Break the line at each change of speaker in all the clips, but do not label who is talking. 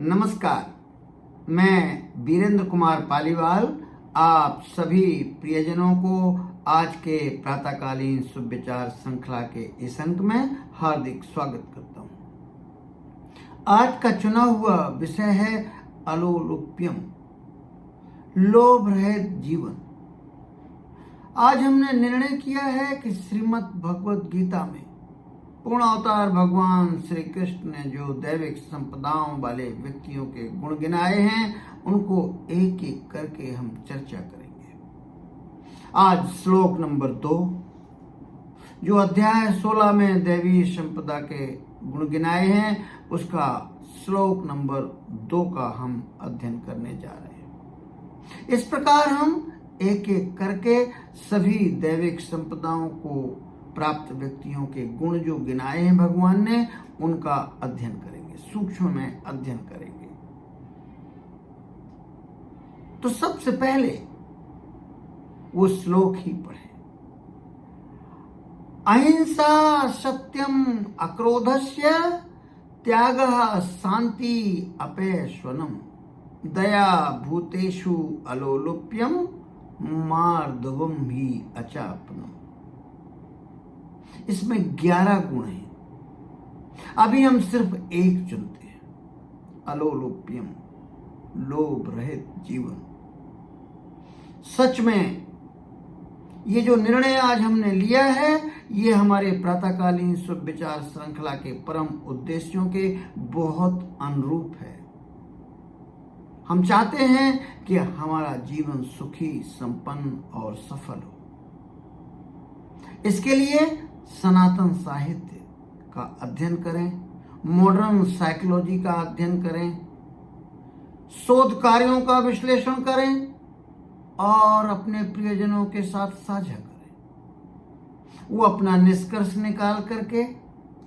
नमस्कार, मैं वीरेंद्र कुमार पालीवाल आप सभी प्रियजनों को आज के प्रातःकालीन शुभ विचार श्रृंखला के इस अंक में हार्दिक स्वागत करता हूं। आज का चुना हुआ विषय है अलोलुप्यम, लोभ रहित जीवन। आज हमने निर्णय किया है कि श्रीमद् भगवद गीता में पूर्ण अवतार भगवान श्री कृष्ण ने जो दैविक संपदाओं वाले व्यक्तियों के गुण गिनाए हैं उनको एक एक करके हम चर्चा करेंगे। आज श्लोक नंबर 2, जो अध्याय 16 में दैवी संपदा के गुण गिनाए हैं, उसका श्लोक नंबर 2 का हम अध्ययन करने जा रहे हैं। इस प्रकार हम एक एक करके सभी दैविक संपदाओं को प्राप्त व्यक्तियों के गुण जो गिनाए हैं भगवान ने, उनका अध्ययन करेंगे, सूक्ष्म में अध्ययन करेंगे। तो सबसे पहले वो श्लोक ही पढ़े। अहिंसा सत्यम अक्रोधस्य त्यागः शांति अपेश्वनम दया भूतेषु अलोलुप्यम मार्दवम भी अचापनम। इसमें 11 गुण हैं। अभी हम सिर्फ एक चुनते हैं, अलोलुप्यम, लोभ रहित जीवन। सच में ये जो निर्णय आज हमने लिया है, ये हमारे प्रातःकालीन शुभ विचार श्रृंखला के परम उद्देश्यों के बहुत अनुरूप है। हम चाहते हैं कि हमारा जीवन सुखी, संपन्न और सफल हो। इसके लिए सनातन साहित्य का अध्ययन करें, मॉडर्न साइकोलॉजी का अध्ययन करें, शोध कार्यों का विश्लेषण करें और अपने प्रियजनों के साथ साझा करें। वो अपना निष्कर्ष निकाल करके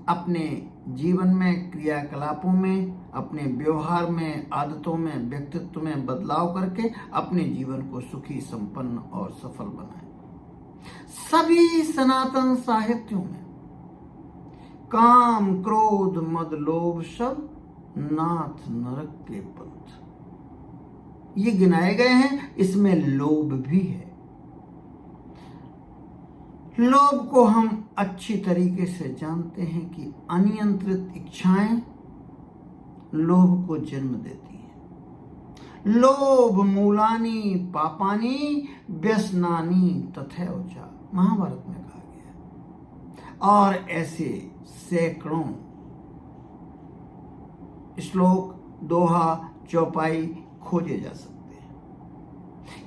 अपने जीवन में, क्रियाकलापों में, अपने व्यवहार में, आदतों में, व्यक्तित्व में बदलाव करके अपने जीवन को सुखी, संपन्न और सफल बनाएं। सभी सनातन साहित्यों में काम, क्रोध, मद, लोभ सब नाथ नरक के पंथ ये गिनाए गए हैं। इसमें लोभ भी है। लोभ को हम अच्छी तरीके से जानते हैं कि अनियंत्रित इच्छाएं लोभ को जन्म देती हैं। लोभ मूलानि पापानि व्यसनानि तथैव च, महाभारत में कहा गया है। और ऐसे सैकड़ों श्लोक, दोहा, चौपाई खोजे जा सकते हैं।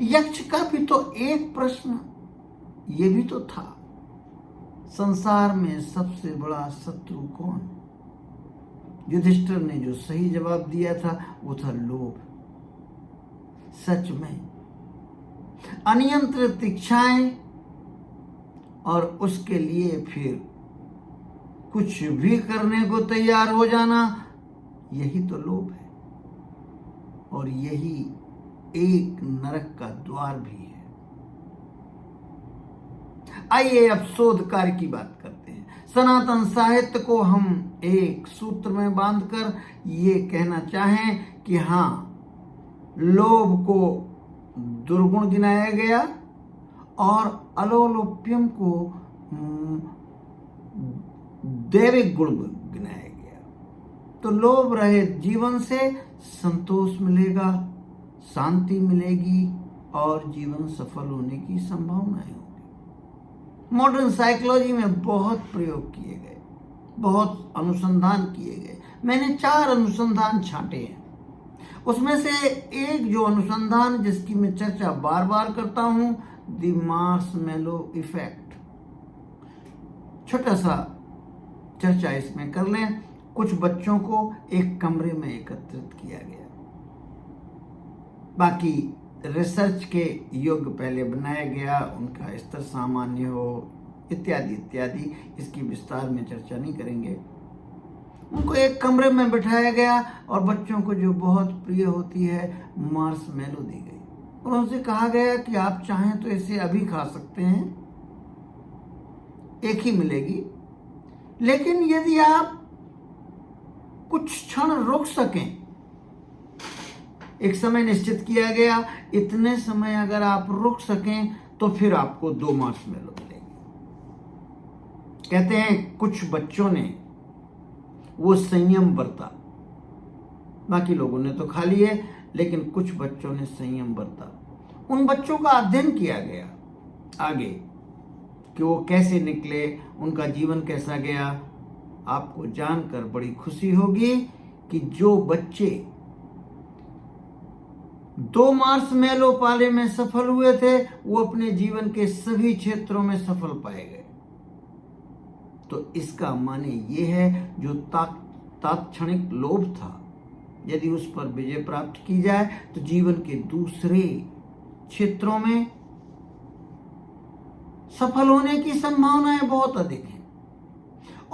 यक्ष का भी तो एक प्रश्न ये भी तो था, संसार में सबसे बड़ा शत्रु कौन? युधिष्ठिर ने जो सही जवाब दिया था वो था लोभ। सच में अनियंत्रित इच्छाएं और उसके लिए फिर कुछ भी करने को तैयार हो जाना, यही तो लोभ है। और यही एक नरक का द्वार भी है। आइए अब शोध कार्य की बात करते हैं। सनातन साहित्य को हम एक सूत्र में बांधकर ये कहना चाहें कि हाँ, लोभ को दुर्गुण गिनाया गया और अलोलुप्यम को दैविक गुण गिनाया गया। तो लोभ रहित जीवन से संतोष मिलेगा, शांति मिलेगी और जीवन सफल होने की संभावनाएं होंगी। मॉडर्न साइकोलॉजी में बहुत प्रयोग किए गए, बहुत अनुसंधान किए गए। मैंने 4 अनुसंधान छांटे हैं। उसमें से एक जो अनुसंधान जिसकी मैं चर्चा बार बार करता हूं, द मार्शमैलो इफेक्ट। छोटा सा चर्चा इसमें कर लें। कुछ बच्चों को एक कमरे में एकत्रित किया गया, बाकी रिसर्च के योग्य पहले बनाया गया, उनका स्तर सामान्य हो, इत्यादि इत्यादि। इसकी विस्तार में चर्चा नहीं करेंगे। उनको एक कमरे में बिठाया गया और बच्चों को जो बहुत प्रिय होती है मार्शमैलो दी गई और उनसे कहा गया कि आप चाहें तो इसे अभी खा सकते हैं, एक ही मिलेगी, लेकिन यदि आप कुछ क्षण रुक सकें एक समय निश्चित किया गया, इतने समय अगर आप रुक सकें तो फिर आपको 2 मार्शमैलो मिलेंगे। कहते हैं कुछ बच्चों ने वो संयम बरता, बाकी लोगों ने तो खा लिए, लेकिन कुछ बच्चों ने संयम बरता। उन बच्चों का अध्ययन किया गया आगे कि वो कैसे निकले, उनका जीवन कैसा गया। आपको जानकर बड़ी खुशी होगी कि जो बच्चे 2 मार्शमैलो पाले में सफल हुए थे, वो अपने जीवन के सभी क्षेत्रों में सफल पाए गए। तो इसका माने ये है, जो तात्क्षणिक लोभ था, यदि उस पर विजय प्राप्त की जाए तो जीवन के दूसरे क्षेत्रों में सफल होने की संभावनाएं बहुत अधिक हैं।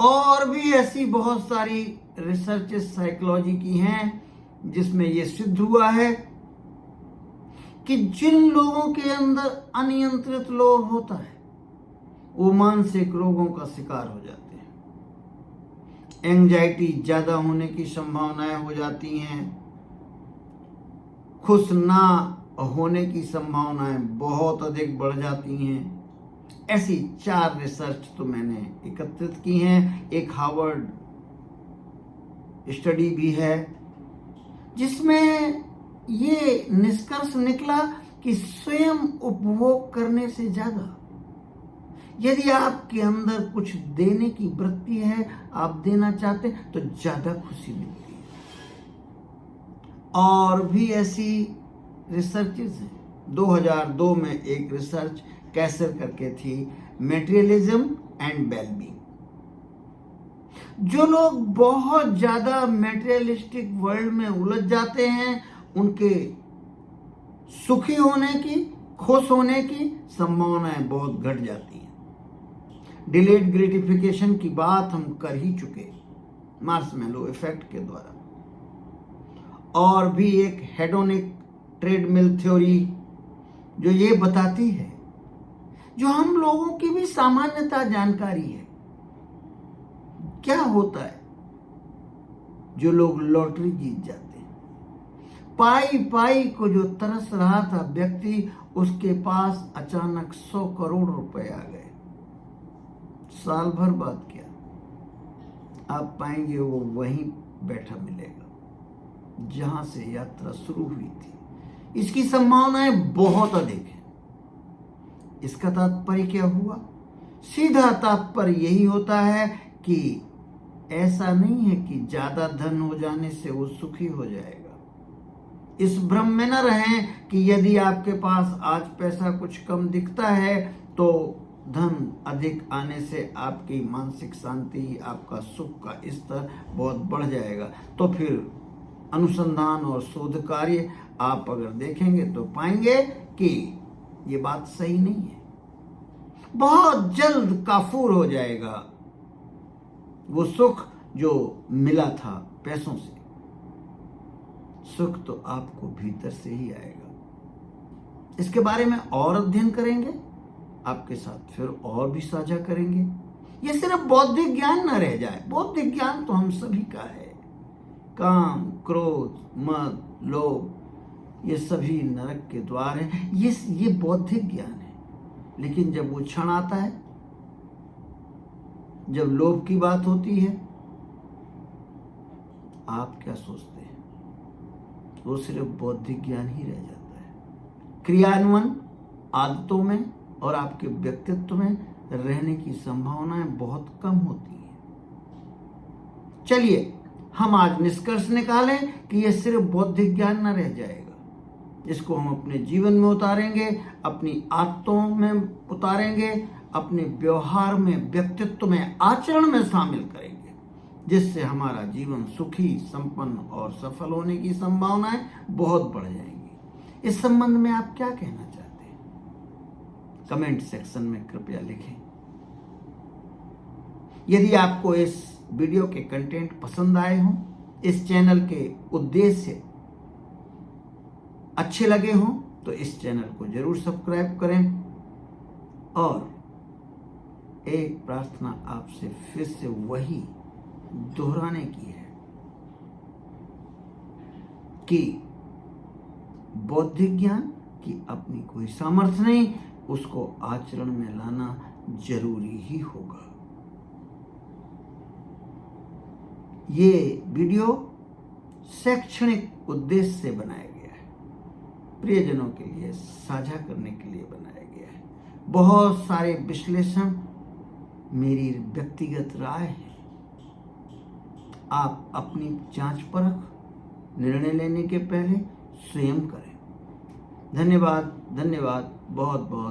और भी ऐसी बहुत सारी रिसर्च साइकोलॉजी की हैं जिसमें यह सिद्ध हुआ है कि जिन लोगों के अंदर अनियंत्रित लोभ होता है वो मानसिक रोगों का शिकार हो जाते हैं। एंजाइटी ज्यादा होने की संभावनाएं हो जाती हैं। खुश ना होने की संभावनाएं बहुत अधिक बढ़ जाती हैं। ऐसी 4 रिसर्च तो मैंने एकत्रित की हैं। एक हार्वर्ड स्टडी भी है जिसमें ये निष्कर्ष निकला कि स्वयं उपभोग करने से ज्यादा यदि आपके अंदर कुछ देने की वृत्ति है, आप देना चाहते हैं, तो ज्यादा खुशी मिलती है। और भी ऐसी रिसर्चेस हैं। 2002 में एक रिसर्च कैसर करके थी, मटेरियलिज्म एंड वेलबींग। जो लोग बहुत ज्यादा मटेरियलिस्टिक वर्ल्ड में उलझ जाते हैं, उनके सुखी होने की, खुश होने की संभावनाएं बहुत घट जाती हैं। डिलेड ग्रेटिफिकेशन की बात हम कर ही चुके मार्शमैलो इफेक्ट के द्वारा। और भी एक हेडोनिक ट्रेडमिल थ्योरी जो ये बताती है, जो हम लोगों की भी सामान्यता जानकारी है। क्या होता है जो लोग लॉटरी जीत जाते हैं? पाई पाई को जो तरस रहा था व्यक्ति, उसके पास अचानक 100 करोड़ रुपए आ गए। साल भर बाद क्या आप पाएंगे वो वहीं बैठा मिलेगा जहां से यात्रा शुरू हुई थी। इसकी संभावनाएं बहुत अधिक है। इसका तात्पर्य क्या हुआ? सीधा तात्पर्य यही होता है कि ऐसा नहीं है कि ज्यादा धन हो जाने से वो सुखी हो जाएगा। इस भ्रम में न रहें कि यदि आपके पास आज पैसा कुछ कम दिखता है तो धन अधिक आने से आपकी मानसिक शांति, आपका सुख का स्तर बहुत बढ़ जाएगा। तो फिर अनुसंधान और शोध कार्य आप अगर देखेंगे तो पाएंगे कि ये बात सही नहीं है। बहुत जल्द काफूर हो जाएगा वो सुख जो मिला था पैसों से। सुख तो आपको भीतर से ही आएगा। इसके बारे में और अध्ययन करेंगे, आपके साथ फिर और भी साझा करेंगे। ये सिर्फ बौद्धिक ज्ञान न रह जाए। बौद्धिक ज्ञान तो हम सभी का है। काम, क्रोध, मद, लोभ, ये सभी नरक के द्वार हैं। ये बौद्धिक ज्ञान है। लेकिन जब वो क्षण आता है, जब लोभ की बात होती है, आप क्या सोचते हैं? वो सिर्फ बौद्धिक ज्ञान ही रह जाता है। क्रियान्वयन आदतों में और आपके व्यक्तित्व में रहने की संभावनाएं बहुत कम होती हैं। चलिए हम आज निष्कर्ष निकालें कि यह सिर्फ बौद्धिक ज्ञान न रह जाएगा। इसको हम अपने जीवन में उतारेंगे, अपनी आदतों में उतारेंगे, अपने व्यवहार में, व्यक्तित्व में, आचरण में शामिल करेंगे, जिससे हमारा जीवन सुखी, संपन्न और सफल होने की संभावनाएं बहुत बढ़ जाएंगी। इस संबंध में आप क्या कहना चाहते हैं? कमेंट सेक्शन में कृपया लिखें। यदि आपको इस वीडियो के कंटेंट पसंद आए हों, इस चैनल के उद्देश्य अच्छे लगे हों, तो इस चैनल को जरूर सब्सक्राइब करें। और एक प्रार्थना आपसे फिर से वही दोहराने की है कि बौद्धिक ज्ञान की अपनी कोई सामर्थ्य नहीं, उसको आचरण में लाना जरूरी ही होगा। ये वीडियो शैक्षणिक उद्देश्य से बनाया गया है, प्रियजनों के लिए साझा करने के लिए बनाया गया है। बहुत सारे विश्लेषण मेरी व्यक्तिगत राय है, आप अपनी जांच परख निर्णय लेने के पहले स्वयं करें। धन्यवाद, धन्यवाद, बहुत बहुत।